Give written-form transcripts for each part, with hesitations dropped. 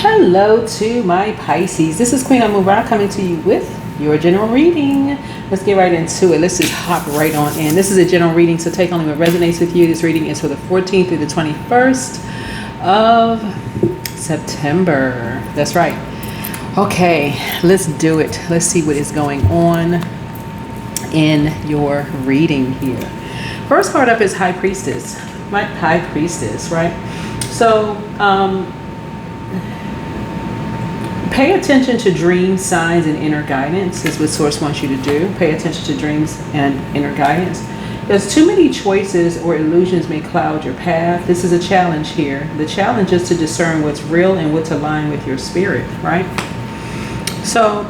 Hello to my Pisces. This is Queen Amura coming to you with your general reading. Let's get right into it. Let's just hop right on in. This is a general reading, so take only what resonates with you. This reading is for the 14th through the 21st of September. That's right. Okay, let's do it. Let's see what is going on in your reading here. First card up is High Priestess. My High Priestess, right? So, pay attention to dreams, signs, and inner guidance is what Source wants you to do. Pay attention to dreams and inner guidance. There's too many choices or illusions may cloud your path. This is a challenge here. The challenge is to discern what's real and what's aligned with your spirit, right? So,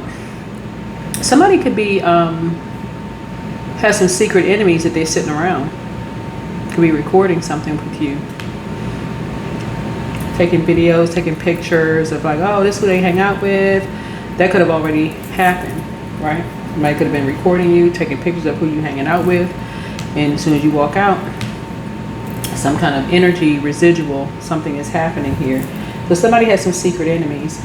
somebody could be, has some secret enemies that they're sitting around. Could be recording something with you. Taking videos, taking pictures of like, oh, this is who they hang out with. That could have already happened, right? Somebody could have been recording you, taking pictures of who you're hanging out with. And as soon as you walk out, some kind of energy, residual, something is happening here. So somebody has some secret enemies.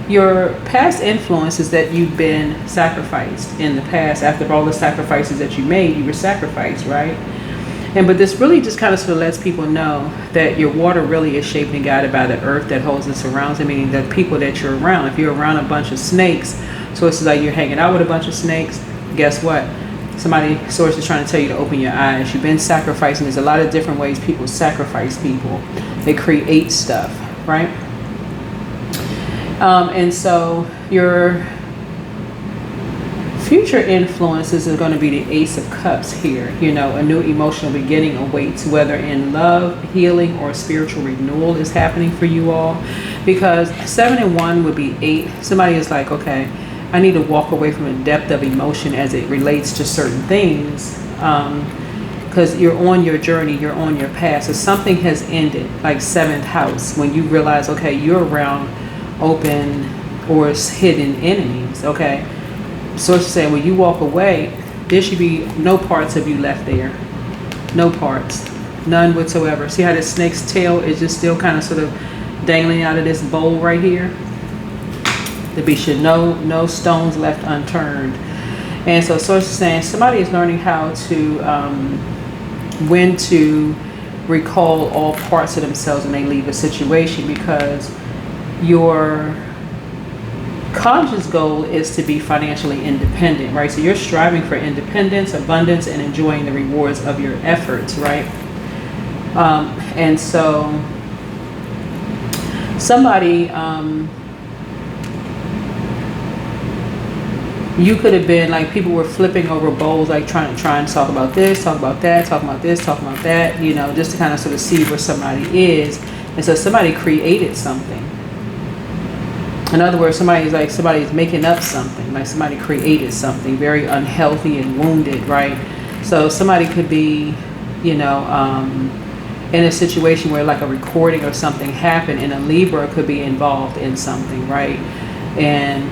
Your past influence is that you've been sacrificed in the past. After all the sacrifices that you made, you were sacrificed, right? But this really just kind of sort of lets people know that your water really is shaped and guided by the earth that holds and surrounds it, meaning the people that you're around. If you're around a bunch of snakes, so it's like you're hanging out with a bunch of snakes, guess what? Source is trying to tell you to open your eyes. You've been sacrificing. There's a lot of different ways people sacrifice people. They create stuff, right? And so your future influences are going to be the Ace of Cups here. You know, a new emotional beginning awaits, whether in love, healing, or spiritual renewal is happening for you all. Because 7 and 1 would be 8. Somebody is like, okay, I need to walk away from a depth of emotion as it relates to certain things. Because you're on your journey, you're on your path. So something has ended, like 7th house, when you realize, okay, you're around open or hidden enemies, okay? Source is saying when you walk away, there should be no parts of you left there. No parts. None whatsoever. See how this snake's tail is just still kind of sort of dangling out of this bowl right here? There be should no stones left unturned. And so Source is saying somebody is learning how to, when to recall all parts of themselves when they leave a situation, because your conscious goal is to be financially independent, right? So you're striving for independence, abundance, and enjoying the rewards of your efforts, right? And so somebody, you could have been like, people were flipping over bowls, like trying to talk about this, talk about that, talk about this, talk about that, you know, just to kind of sort of see where somebody is. And so somebody created something. In other words, somebody's making up something, like somebody created something very unhealthy and wounded, right? So somebody could be, you know, in a situation where like a recording or something happened, and a Libra could be involved in something, right? And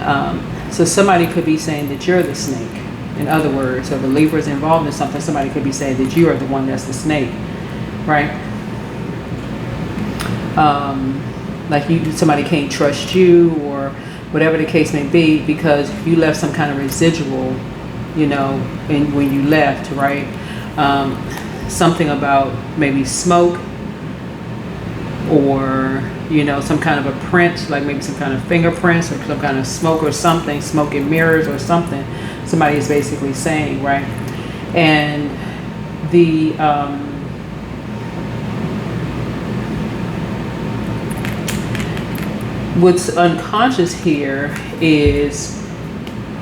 so somebody could be saying that you're the snake. In other words, so the Libra is involved in something, somebody could be saying that you are the one that's the snake, right? Like somebody can't trust you, or whatever the case may be, because you left some kind of residual, you know, when you left, right? Something about maybe smoke, or, you know, some kind of a print, like maybe some kind of fingerprints or some kind of smoke or something, smoke in mirrors or something. Somebody is basically saying, right? And the what's unconscious here is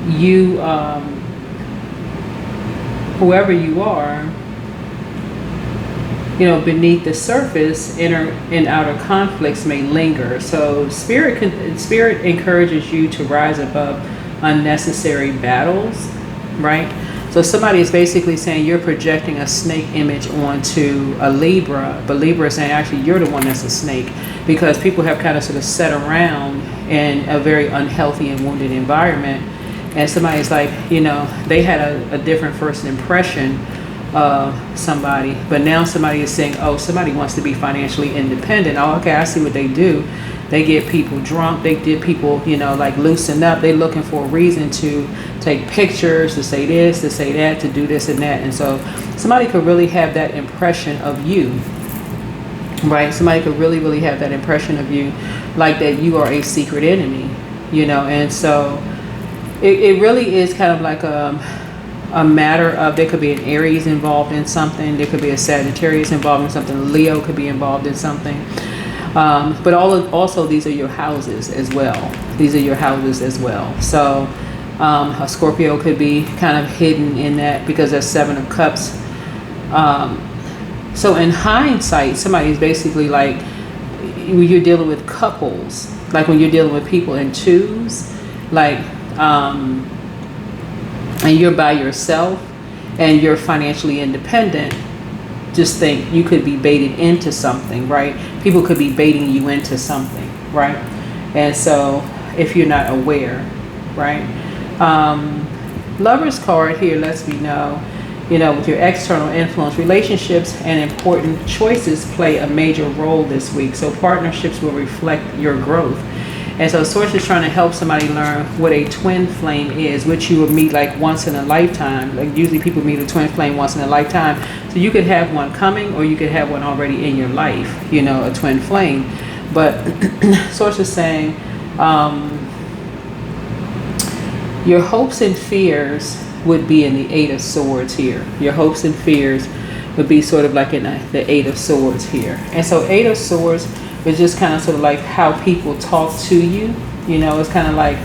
you, whoever you are, you know, beneath the surface, inner and outer conflicts may linger. So spirit encourages you to rise above unnecessary battles, right? So somebody is basically saying you're projecting a snake image onto a Libra, but Libra is saying actually you're the one that's a snake, because people have kind of sort of sat around in a very unhealthy and wounded environment, and somebody's like, you know, they had a different first impression somebody, but now somebody is saying, oh, somebody wants to be financially independent. Oh, okay, I see what they do. They get people drunk. They get people, like loosen up. They're looking for a reason to take pictures, to say this, to say that, to do this and that. And so somebody could really have that impression of you, right? Somebody could really, really have that impression of you, like that you are a secret enemy, And so it really is kind of like a matter of, there could be an Aries involved in something. There could be a Sagittarius involved in something. Leo could be involved in something. But also these are your houses as well. These are your houses as well. So a Scorpio could be kind of hidden in that because that's 7 of Cups. So in hindsight, somebody's basically like, when you're dealing with couples, like when you're dealing with people in twos, like, and you're by yourself and you're financially independent, just think you could be baited into something, right? People could be baiting you into something, right? And so if you're not aware, right? Lover's card here lets me know, with your external influence, relationships and important choices play a major role this week. So partnerships will reflect your growth. And so Source is trying to help somebody learn what a twin flame is, which you will meet like once in a lifetime. Like usually people meet a twin flame once in a lifetime. So you could have one coming, or you could have one already in your life, a twin flame. But Source is saying your hopes and fears would be in the 8 of Swords here. Your hopes and fears would be sort of like in the 8 of Swords here. And so 8 of Swords is just kind of sort of like how people talk to you. It's kind of like,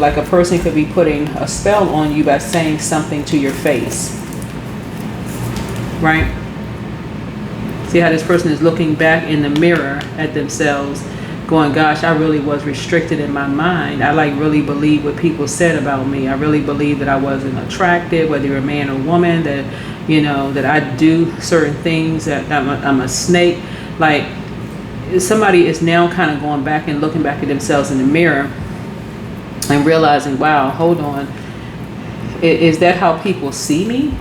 like a person could be putting a spell on you by saying something to your face, right? See how this person is looking back in the mirror at themselves going, gosh, I really was restricted in my mind. I really believe what people said about me. I really believe that I wasn't attractive, whether you're a man or woman, that, that I do certain things, that I'm a snake. Like, somebody is now kind of going back and looking back at themselves in the mirror and realizing, wow, hold on. Is that how people see me?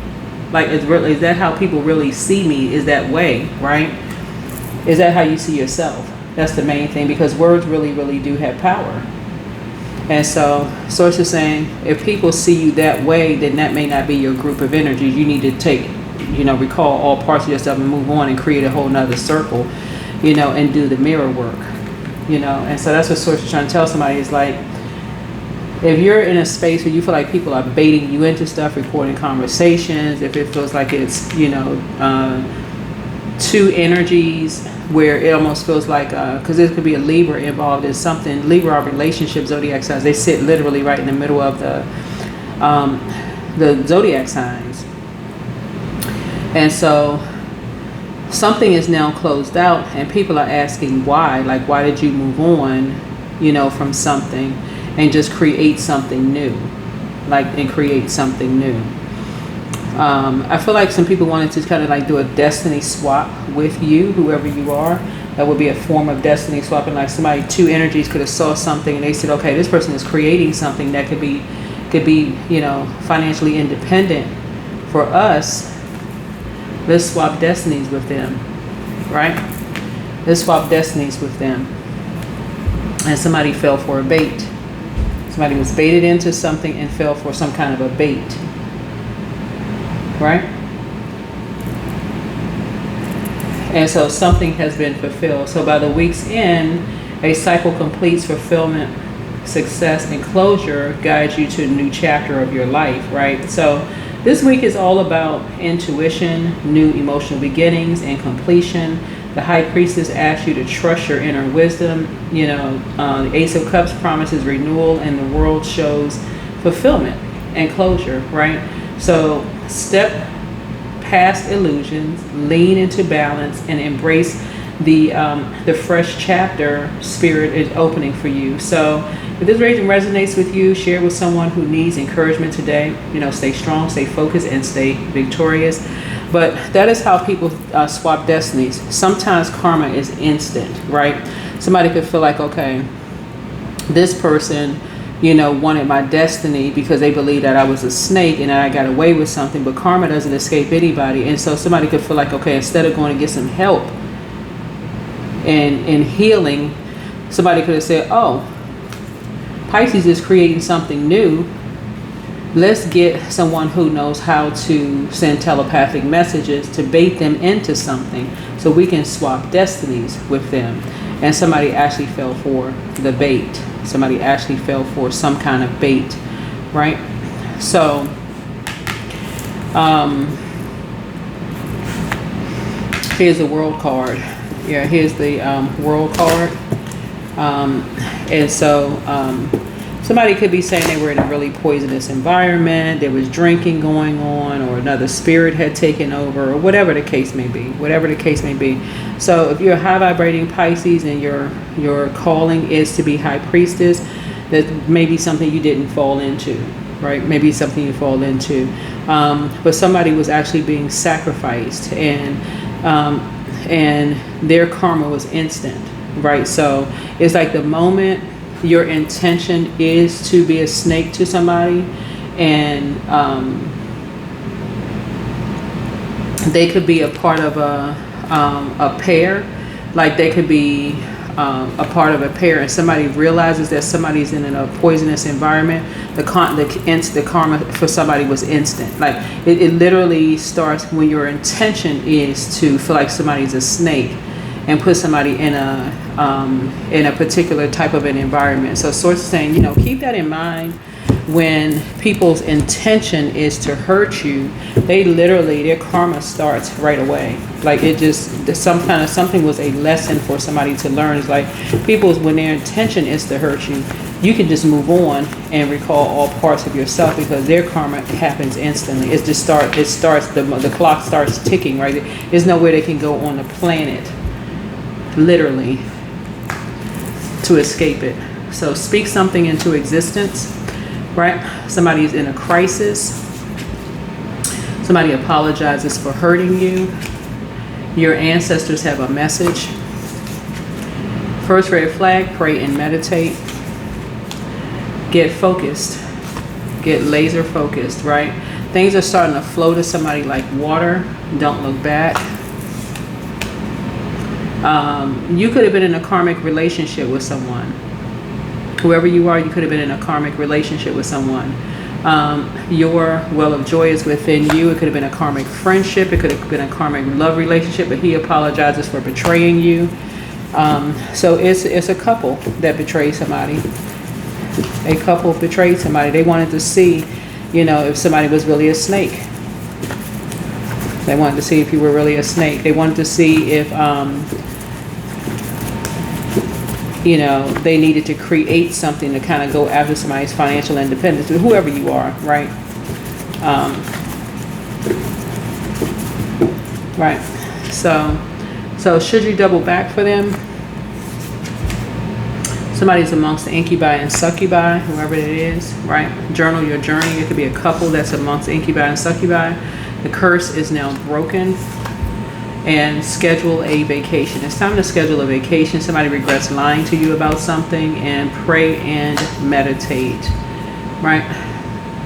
Like, is that how people really see me? Is that way, right? Is that how you see yourself? That's the main thing, because words really, really do have power. And so Source is saying, if people see you that way, then that may not be your group of energies. You need to take, recall all parts of yourself and move on and create a whole nother circle, and do the mirror work, And so that's what Source is trying to tell somebody is like, if you're in a space where you feel like people are baiting you into stuff, recording conversations, if it feels like it's, two energies where it almost feels like, because there could be a Libra involved in something. Libra are relationship zodiac signs. They sit literally right in the middle of the zodiac signs. And so something is now closed out and people are asking why. Like, why did you move on, from something and just create something new? Create something new. I feel like some people wanted to kind of like do a destiny swap with you, whoever you are. That would be a form of destiny swapping. Like somebody, two energies could have saw something and they said, okay, this person is creating something that could be, financially independent for us. Let's swap destinies with them, right? Let's swap destinies with them. And somebody fell for a bait. Somebody was baited into something and fell for some kind of a bait. Right? And so something has been fulfilled. So by the week's end, a cycle completes. Fulfillment, success, and closure guides you to a new chapter of your life, right? So this week is all about intuition, new emotional beginnings, and completion. The High Priestess asks you to trust your inner wisdom. The Ace of Cups promises renewal, and the world shows fulfillment and closure, right? So step past illusions, lean into balance, and embrace the fresh chapter Spirit is opening for you. So if this reading resonates with you, share with someone who needs encouragement today. Stay strong, stay focused, and stay victorious. But that is how people swap destinies. Sometimes karma is instant, right? Somebody could feel like, okay, this person, wanted my destiny because they believed that I was a snake and that I got away with something. But karma doesn't escape anybody. And so somebody could feel like, okay, instead of going to get some help and healing, somebody could have said, oh, Pisces is creating something new. Let's get someone who knows how to send telepathic messages to bait them into something so we can swap destinies with them. And somebody actually fell for the bait. Somebody actually fell for some kind of bait, right? So, here's the world card. Yeah, here's the world card. And so, somebody could be saying they were in a really poisonous environment. There was drinking going on, or another spirit had taken over, or whatever the case may be. Whatever the case may be. So if you're a high vibrating Pisces and your calling is to be High Priestess, that may be something you didn't fall into, right? Maybe something you fall into. But somebody was actually being sacrificed, and their karma was instant, right? So it's like the moment your intention is to be a snake to somebody, and they could be a part of a pair, like they could be a part of a pair, and somebody realizes that somebody's in a poisonous environment, the karma for somebody was instant. Like it literally starts when your intention is to feel like somebody's a snake and put somebody in a particular type of an environment. So Source is saying, keep that in mind. When people's intention is to hurt you, their karma starts right away. Like something was a lesson for somebody to learn. It's like when their intention is to hurt you, you can just move on and recall all parts of yourself, because their karma happens instantly. The clock starts ticking, right? There's no way they can go on the planet, literally, to escape it. So speak something into existence, right? Somebody's in a crisis. Somebody apologizes for hurting you. Your ancestors have a message. First red flag, pray and meditate. Get focused. Get laser focused, right? Things are starting to flow to somebody like water. Don't look back. You could have been in a karmic relationship with someone. Whoever you are, you could have been in a karmic relationship with someone. Your well of joy is within you. It could have been a karmic friendship. It could have been a karmic love relationship, but he apologizes for betraying you. So it's a couple that betrayed somebody. A couple betrayed somebody. They wanted to see, if somebody was really a snake. They wanted to see if you were really a snake. They wanted to see if, they needed to create something to kind of go after somebody's financial independence, whoever you are, right? Right. So should you double back for them? Somebody's amongst the incubi and succubi, whoever it is, right? Journal your journey. It could be a couple that's amongst incubi and succubi. The curse is now broken. And schedule a vacation. It's time to schedule a vacation. Somebody regrets lying to you about something, and pray and meditate, right?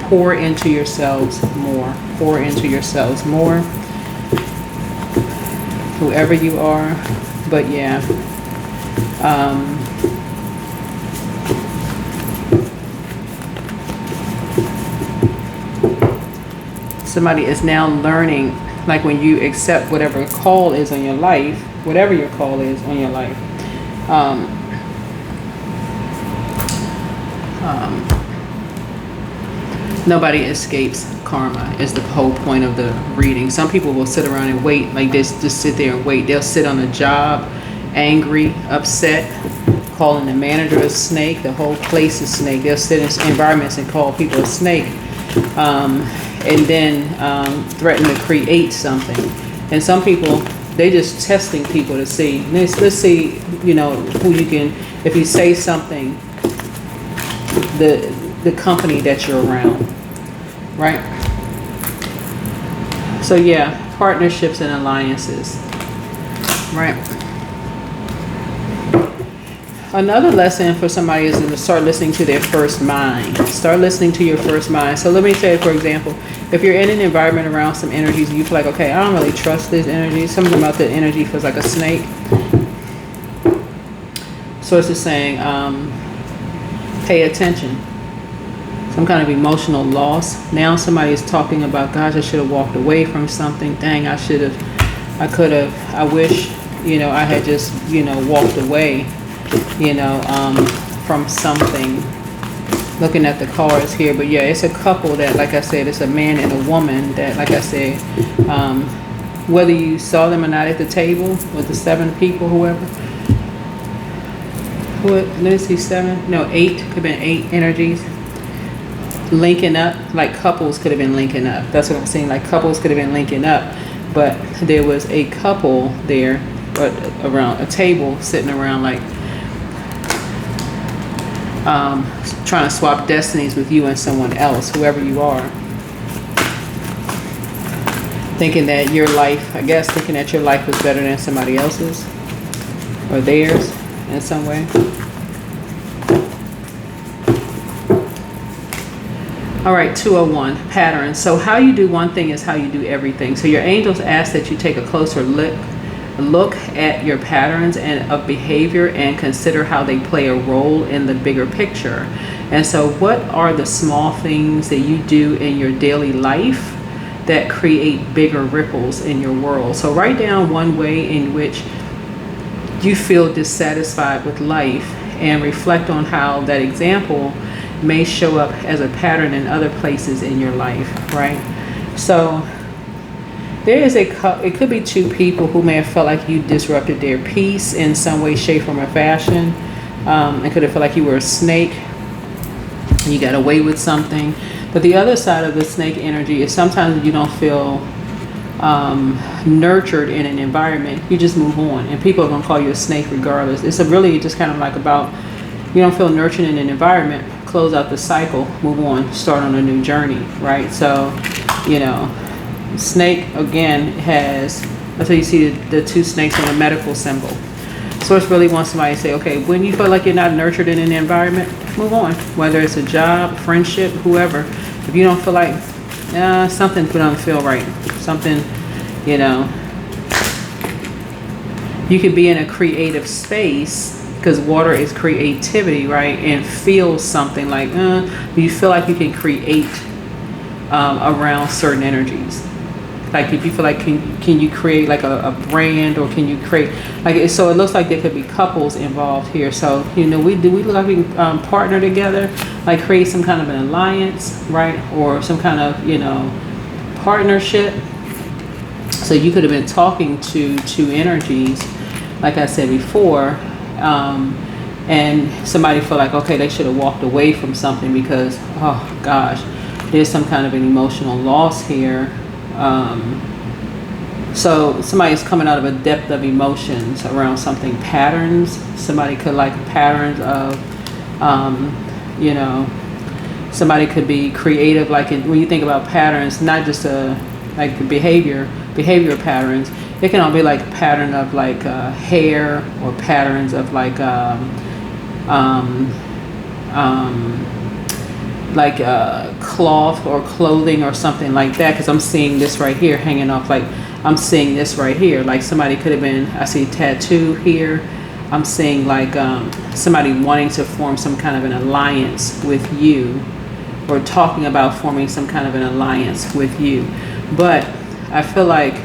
Pour into yourselves more. Pour into yourselves more. Whoever you are. But yeah. Somebody is now learning, like when you accept whatever call is on your life, whatever your call is on your life, nobody escapes karma is the whole point of the reading. Some people will sit around and wait, like this, just sit there and wait. They'll sit on the job, angry, upset, calling the manager a snake, the whole place a snake. They'll sit in environments and call people a snake. And then threaten to create something. And some people, they just testing people to see. Let's see, who you can, if you say something, the company that you're around, right? So yeah, partnerships and alliances, right? Another lesson for somebody is to start listening to their first mind. Start listening to your first mind. So let me say, for example, if you're in an environment around some energies and you feel like, okay, I don't really trust this energy. Something about the energy feels like a snake. So it's just saying, pay attention. Some kind of emotional loss. Now somebody is talking about, gosh, I should have walked away from something. Dang, I should have, I could have, I wish, I had just, walked away, from something. Looking at the cards here, but yeah, it's a couple that, like I said, it's a man and a woman that, like I said, whether you saw them or not at the table with the 7 people, whoever. Let me see, 7, no, 8, could have been 8 energies. Linking up, like couples could have been linking up. That's what I'm saying, like couples could have been linking up, but there was a couple there, but around a table, sitting around like, trying to swap destinies with you and someone else, whoever you are. Thinking that your life, I guess, thinking that your life was better than somebody else's or theirs in some way. All right, 201, patterns. So how you do one thing is how you do everything. So your angels ask that you take a closer look at your patterns and of behavior and consider how they play a role in the bigger picture. And so what are the small things that you do in your daily life that create bigger ripples in your world? So write down one way in which you feel dissatisfied with life and reflect on how that example may show up as a pattern in other places in your life, right? So there is it could be 2 people who may have felt like you disrupted their peace in some way, shape, form, or fashion. It could have felt like you were a snake and you got away with something. But the other side of the snake energy is sometimes you don't feel nurtured in an environment. You just move on, and people are going to call you a snake regardless. It's really just kind of like about, you don't feel nurtured in an environment, close out the cycle, move on, start on a new journey, right? So, snake again has, that's why you see the 2 snakes on a medical symbol. Source really wants somebody to say, okay, when you feel like you're not nurtured in an environment, move on. Whether it's a job, friendship, whoever. If you don't feel like, something doesn't feel right, something, you could be in a creative space, because water is creativity, right? And feel something like, you feel like you can create around certain energies. Like if you feel like, can you create like a brand, or can you create, like, so it looks like there could be couples involved here. So, we look like we can partner together, like create some kind of an alliance, right? Or some kind of, partnership. So you could have been talking to 2 energies, like I said before, and somebody felt like, okay, they should have walked away from something because, oh gosh, there's some kind of an emotional loss here. So somebody's coming out of a depth of emotions around something, patterns. Somebody could like patterns of, somebody could be creative. Like when you think about patterns, not just like behavior patterns. It can all be like a pattern of like hair, or patterns of like cloth or clothing or something like that. Because I'm seeing this right here hanging off, like I'm seeing this right here. Like somebody could have been, I see tattoo here. I'm seeing like somebody wanting to form some kind of an alliance with you, or talking about forming some kind of an alliance with you. But I feel like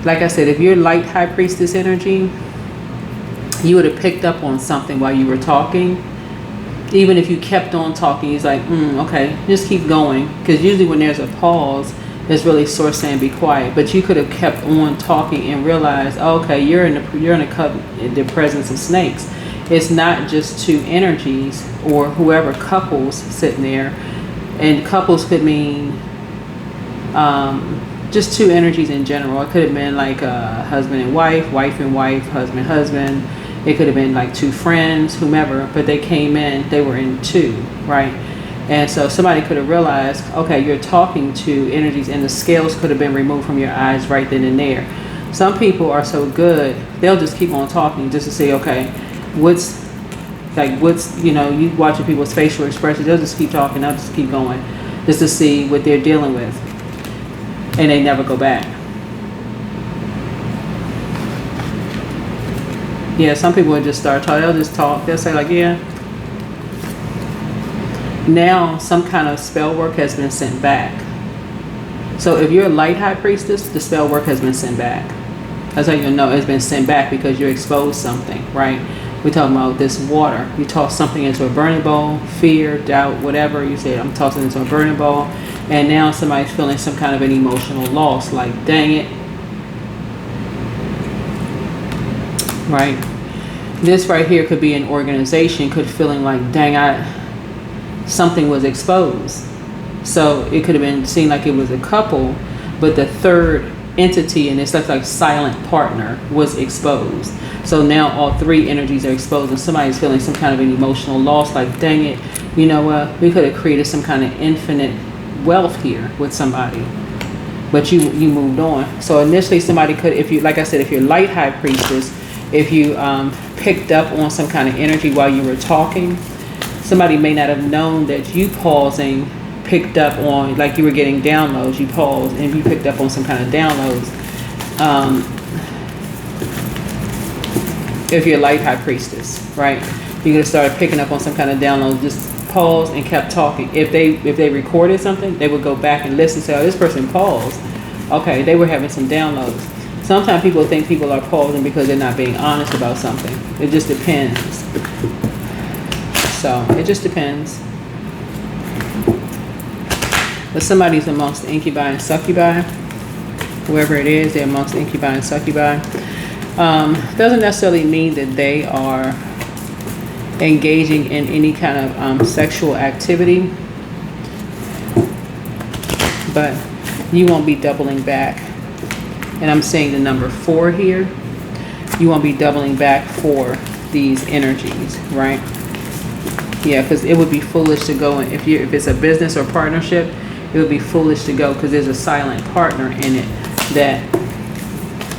I said, if you're light High Priestess energy, you would have picked up on something while you were talking. Even if you kept on talking, he's like, okay, just keep going. Because usually when there's a pause, it's really source saying be quiet. But you could have kept on talking and realized, okay, you're in the presence of snakes. It's not just 2 energies, or whoever, couples sitting there. And couples could mean just 2 energies in general. It could have been like husband and wife, husband, husband. It could have been like 2 friends, whomever, but they came in, they were in 2, right? And so somebody could have realized, okay, you're talking to energies, and the scales could have been removed from your eyes right then and there. Some people are so good, they'll just keep on talking just to say, okay, what's Like what's, you know, you watching people's facial expressions, they'll just keep talking, they'll just keep going, just to see what they're dealing with. And they never go back. Yeah, some people would just start talking, they'll just talk, they'll say like, yeah. Now some kind of spell work has been sent back. So if you're a light high priestess, the spell work has been sent back. That's how you know it's been sent back, because you exposed something, right? We're talking about this water. You toss something into a burning bowl, fear, doubt, whatever. You say, I'm tossing it into a burning bowl. And now somebody's feeling some kind of an emotional loss, like, dang it. Right? This right here could be an organization, could feeling like, dang, something was exposed. So it could have been seen like it was a couple, but the third entity, and it's like silent partner, was exposed. So now all three energies are exposed, and somebody's feeling some kind of an emotional loss, like, dang it, you know what, we could have created some kind of infinite wealth here with somebody, but you moved on. So initially somebody could, if you, like I said, if you're light high priestess, if you picked up on some kind of energy while you were talking, somebody may not have known that you pausing picked up on, like you were getting downloads, you paused and you picked up on some kind of downloads. If you're a light high priestess, right, you're gonna start picking up on some kind of downloads. Just paused and kept talking. If they recorded something, they would go back and listen, say, oh, this person paused, okay, they were having some downloads. Sometimes people think people are pausing because they're not being honest about something. It just depends. So it just depends. But somebody's amongst the incubi and succubi, whoever it is, they're amongst the incubi and succubi. Doesn't necessarily mean that they are engaging in any kind of sexual activity, but you won't be doubling back. And I'm saying the number 4 here. You won't be doubling back for these energies, right? Yeah, because it would be foolish to go in, if it's a business or partnership, it would be foolish to go, because there's a silent partner in it that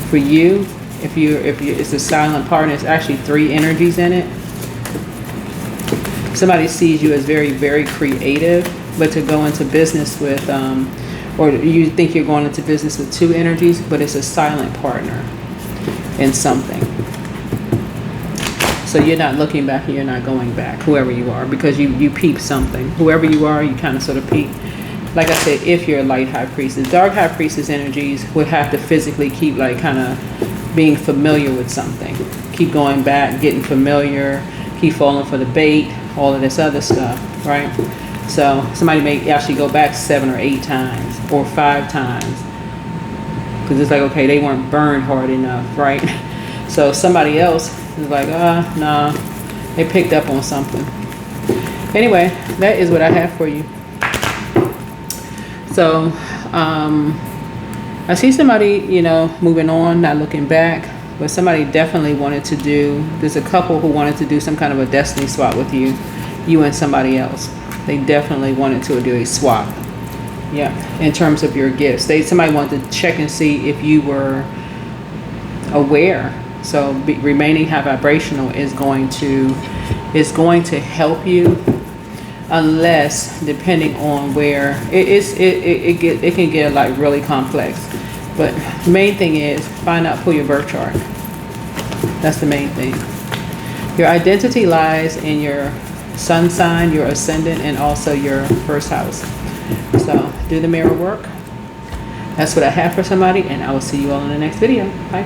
for you, if it's a silent partner, it's actually 3 energies in it. Somebody sees you as very, very creative, but to go into business with, or you think you're going into business with 2 energies, but it's a silent partner in something. So you're not looking back and you're not going back, whoever you are, because you peep something. Whoever you are, you kind of sort of peep. Like I said, if you're a light high priestess, dark high priestess energies would have to physically keep like kind of being familiar with something. Keep going back, getting familiar, keep falling for the bait, all of this other stuff, right? So somebody may actually go back 7 or 8 times or 5 times, because it's like, okay, they weren't burned hard enough, right? So somebody else is like, nah, they picked up on something. Anyway, that is what I have for you. So I see somebody, you know, moving on, not looking back, but somebody definitely wanted to do, there's a couple who wanted to do some kind of a destiny swap with you and somebody else. They definitely wanted to do a swap. Yeah, in terms of your gifts. Somebody wanted to check and see if you were aware. So remaining high vibrational is going to help you, unless, depending on where it can get like really complex. But the main thing is find out, pull your birth chart. That's the main thing. Your identity lies in your sun sign, your ascendant, and also your first house. So do the mirror work. That's what I have for somebody, and I will see you all in the next video. Bye.